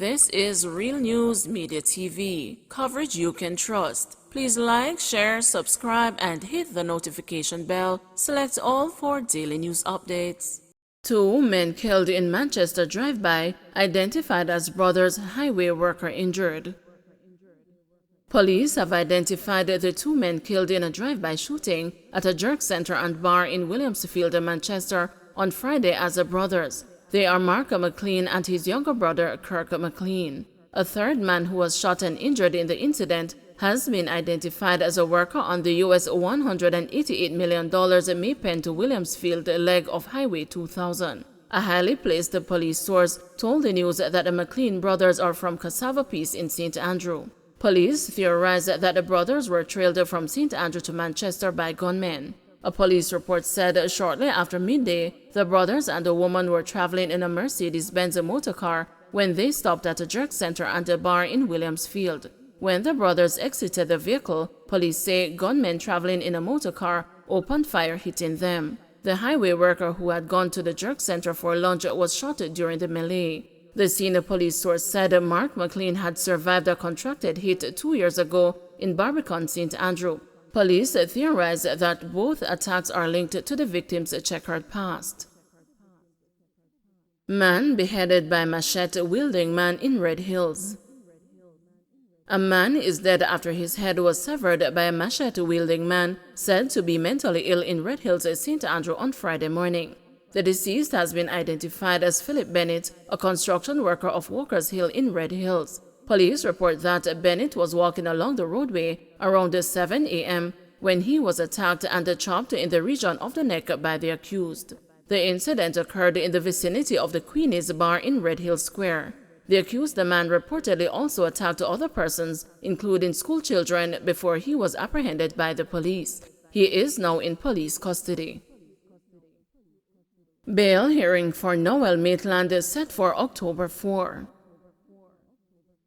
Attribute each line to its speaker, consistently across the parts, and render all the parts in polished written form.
Speaker 1: This is Real News Media TV, coverage you can trust. Please like, share, subscribe, and hit the notification bell. Select all for daily news updates. Two men killed in Manchester drive-by, identified as brothers, highway worker injured. Police have identified the two men killed in a drive-by shooting at a jerk center and bar in Williamsfield, Manchester, on Friday as brothers. They are Mark McLean and his younger brother, Kirk McLean. A third man who was shot and injured in the incident has been identified as a worker on the US $188 million Maitland to Williamsfield leg of Highway 2000. A highly placed police source told the news that the McLean brothers are from Cassava Peace in St. Andrew. Police theorized that the brothers were trailed from St. Andrew to Manchester by gunmen. A police report said shortly after midday, the brothers and the woman were traveling in a Mercedes-Benz motor car when they stopped at a jerk center and a bar in Williamsfield. When the brothers exited the vehicle, police say gunmen traveling in a motor car opened fire, hitting them. The highway worker who had gone to the jerk center for lunch was shot during the melee. The senior police source said Mark McLean had survived a contracted hit 2 years ago in Barbican, St. Andrew. Police theorize that both attacks are linked to the victim's checkered past. Man beheaded by machete-wielding man in Red Hills. A man is dead after his head was severed by a machete-wielding man said to be mentally ill in Red Hills, St. Andrew on Friday morning. The deceased has been identified as Philip Bennett, a construction worker of Walker's Hill in Red Hills. Police report that Bennett was walking along the roadway around 7 a.m. when he was attacked and chopped in the region of the neck by the accused. The incident occurred in the vicinity of the Queenie's Bar in Red Hill Square. The accused man reportedly also attacked other persons, including school children, before he was apprehended by the police. He is now in police custody. Bail hearing for Noel Maitland is set for October 4.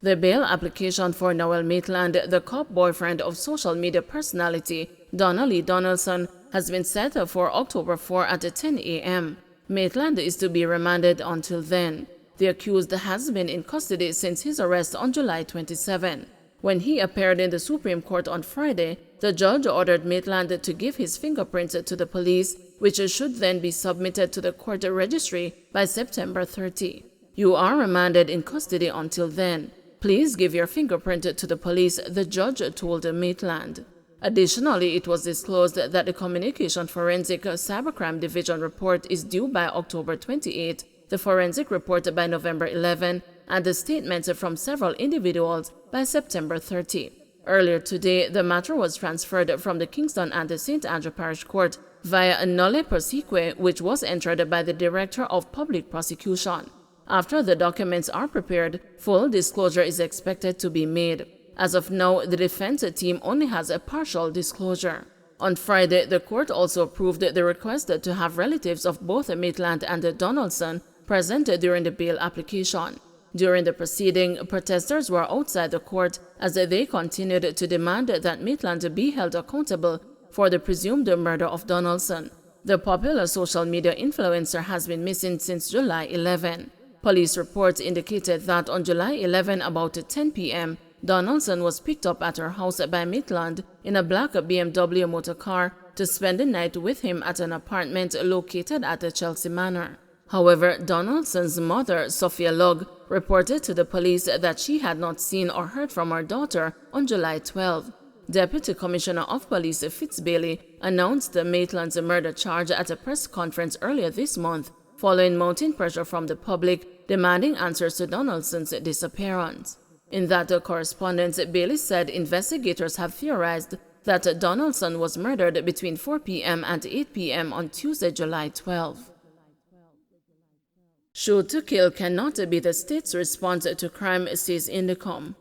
Speaker 1: The bail application for Noel Maitland, the cop boyfriend of social media personality Donnelly Donaldson, has been set for October 4 at 10 a.m. Maitland is to be remanded until then. The accused has been in custody since his arrest on July 27. When he appeared in the Supreme Court on Friday, the judge ordered Maitland to give his fingerprints to the police, which should then be submitted to the court registry by September 30. You are remanded in custody until then. Please give your fingerprint to the police, the judge told Maitland. Additionally, it was disclosed that the Communication Forensic Cybercrime Division report is due by October 28, the forensic report by November 11, and the statements from several individuals by September 30. Earlier today, the matter was transferred from the Kingston and the St. Andrew Parish Court via a nolle prosequi, which was entered by the Director of Public Prosecution. After the documents are prepared, full disclosure is expected to be made. As of now, the defense team only has a partial disclosure. On Friday, the court also approved the request to have relatives of both Maitland and Donaldson present during the bail application. During the proceeding, protesters were outside the court as they continued to demand that Maitland be held accountable for the presumed murder of Donaldson. The popular social media influencer has been missing since July 11. Police reports indicated that on July 11 about 10 p.m., Donaldson was picked up at her house by Maitland in a black BMW motor car to spend the night with him at an apartment located at the Chelsea Manor. However, Donaldson's mother, Sophia Lugg, reported to the police that she had not seen or heard from her daughter on July 12. Deputy Commissioner of Police Fitz Bailey announced Maitland's murder charge at a press conference earlier this month, following mounting pressure from the public demanding answers to Donaldson's disappearance. In that correspondence, Bailey said investigators have theorized that Donaldson was murdered between 4 p.m. and 8 p.m. on Tuesday, July 12. Shoot to kill cannot be the state's response to crime, says Indicom.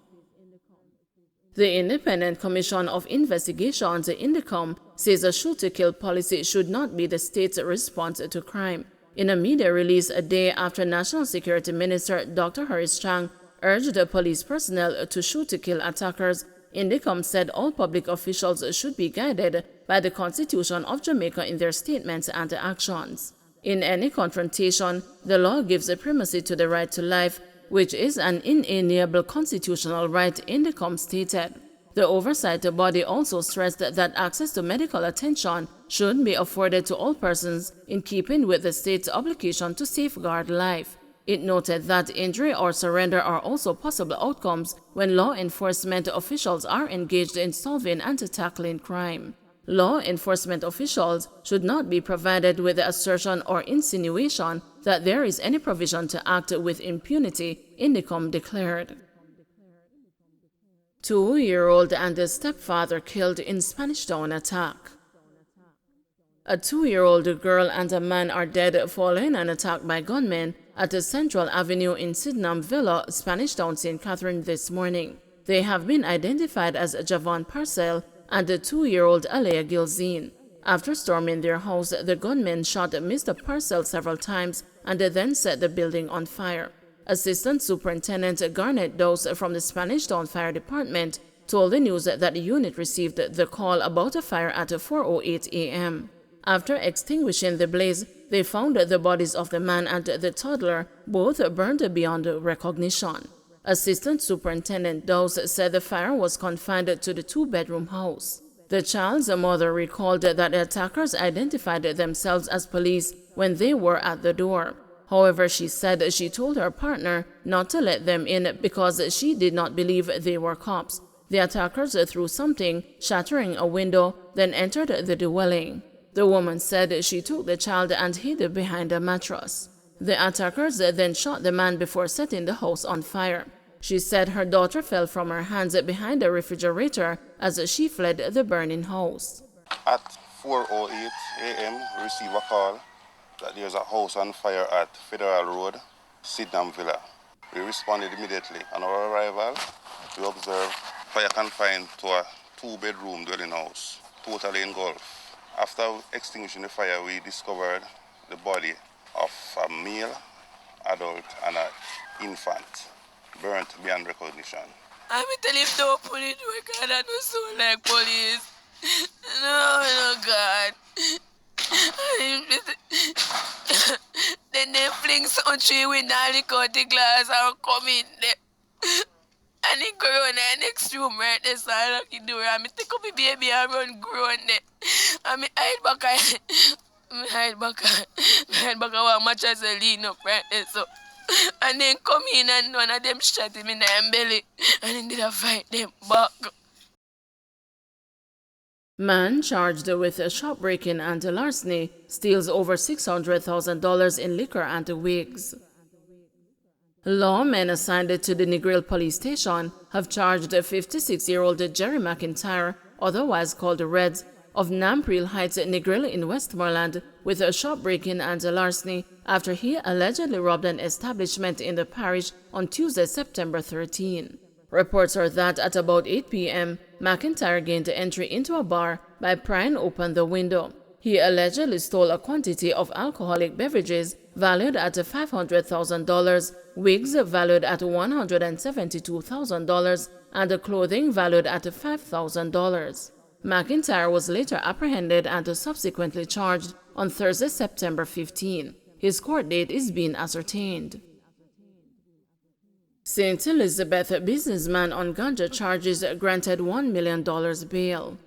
Speaker 1: The Independent Commission of Investigations, Indicom, says a shoot-to-kill policy should not be the state's response to crime. In a media release a day after National Security Minister Dr. Harris Chang urged the police personnel to shoot-to-kill attackers, Indicom said all public officials should be guided by the Constitution of Jamaica in their statements and actions. In any confrontation, the law gives a primacy to the right to life, which is an inalienable constitutional right, Indicom stated. The oversight body also stressed that access to medical attention should be afforded to all persons in keeping with the state's obligation to safeguard life. It noted that injury or surrender are also possible outcomes when law enforcement officials are engaged in solving and tackling crime. Law enforcement officials should not be provided with the assertion or insinuation that there is any provision to act with impunity, Indicom declared. 2-year-old and a stepfather killed in Spanish Town attack. A 2-year-old girl and a man are dead following an attack by gunmen at a Central Avenue in Sydenham Villa, Spanish Town, St. Catherine this morning. They have been identified as Javon Parcell and the 2-year-old Alea Gilzine. After storming their house, the gunmen shot Mr. Parcell several times and then set the building on fire. Assistant Superintendent Garnet Dose from the Spanish Town Fire Department told the news that the unit received the call about a fire at 4:08 a.m. After extinguishing the blaze, they found the bodies of the man and the toddler, both burned beyond recognition. Assistant Superintendent Dose said the fire was confined to the 2-bedroom house. The child's mother recalled that the attackers identified themselves as police when they were at the door. However, she said she told her partner not to let them in because she did not believe they were cops. The attackers threw something, shattering a window, then entered the dwelling. The woman said she took the child and hid behind a mattress. The attackers then shot the man before setting the house on fire. She said her daughter fell from her hands behind a refrigerator as she fled the burning house.
Speaker 2: At 4:08 a.m., we received a call that there's a house on fire at Federal Road, Sydenham Villa. We responded immediately. On our arrival, we observed fire confined to a 2-bedroom dwelling house, totally engulfed. After extinguishing the fire, we discovered the body of a male, adult, and an infant, burnt beyond recognition.
Speaker 3: I'm telling him don't put it away, God, I don't sound like police. No, God. Then they fling some tree window and they cut the glass and come in there. And he go on the next room right there, so I lock the door. And I take up the baby and run grown there. And I hide back one mattress and lean up right there, so. And then come in and one of them shot him in the belly. And then did I fight them back.
Speaker 1: Man charged with shopbreaking and larceny steals over $600,000 in liquor and wigs. Lawmen assigned to the Negril police station have charged 56-year-old Jerry McIntyre, otherwise called Reds, of Negril Heights, Negril in Westmoreland, with shopbreaking and larceny after he allegedly robbed an establishment in the parish on Tuesday, September 13. Reports are that at about 8 p.m., McIntyre gained entry into a bar by prying open the window. He allegedly stole a quantity of alcoholic beverages valued at $500,000, wigs valued at $172,000, and clothing valued at $5,000. McIntyre was later apprehended and subsequently charged on Thursday, September 15. His court date is being ascertained. St. Elizabeth businessman on Ganja charges granted $1 million bail.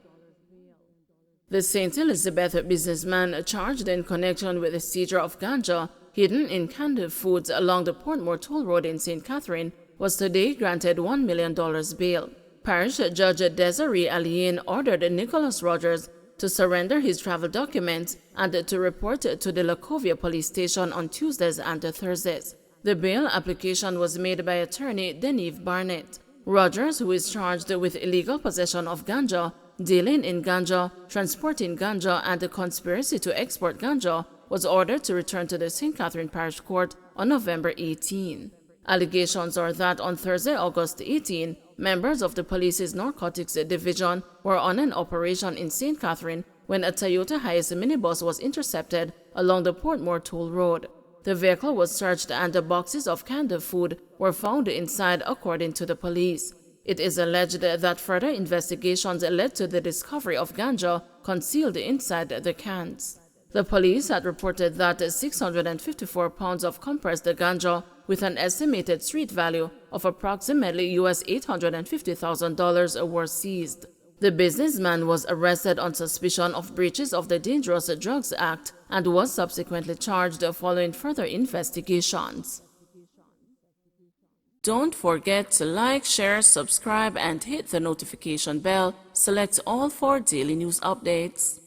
Speaker 1: The St. Elizabeth businessman charged in connection with the seizure of Ganja hidden in canned foods along the Portmore Toll Road in St. Catherine was today granted $1 million bail. Parish Judge Desiree Alien ordered Nicholas Rogers to surrender his travel documents and to report to the Lacovia police station on Tuesdays and Thursdays. The bail application was made by attorney Deneve Barnett. Rogers, who is charged with illegal possession of ganja, dealing in ganja, transporting ganja, and a conspiracy to export ganja, was ordered to return to the St. Catherine Parish Court on November 18. Allegations are that on Thursday, August 18, members of the police's narcotics division were on an operation in St. Catherine when a Toyota Hiace minibus was intercepted along the Portmore Toll Road. The vehicle was searched and the boxes of canned food were found inside, according to the police. It is alleged that further investigations led to the discovery of ganja concealed inside the cans. The police had reported that 654 pounds of compressed ganja with an estimated street value of approximately US $850,000 were seized. The businessman was arrested on suspicion of breaches of the Dangerous Drugs Act and was subsequently charged following further investigations. Don't forget to like, share, subscribe, and hit the notification bell. Select all for daily news updates.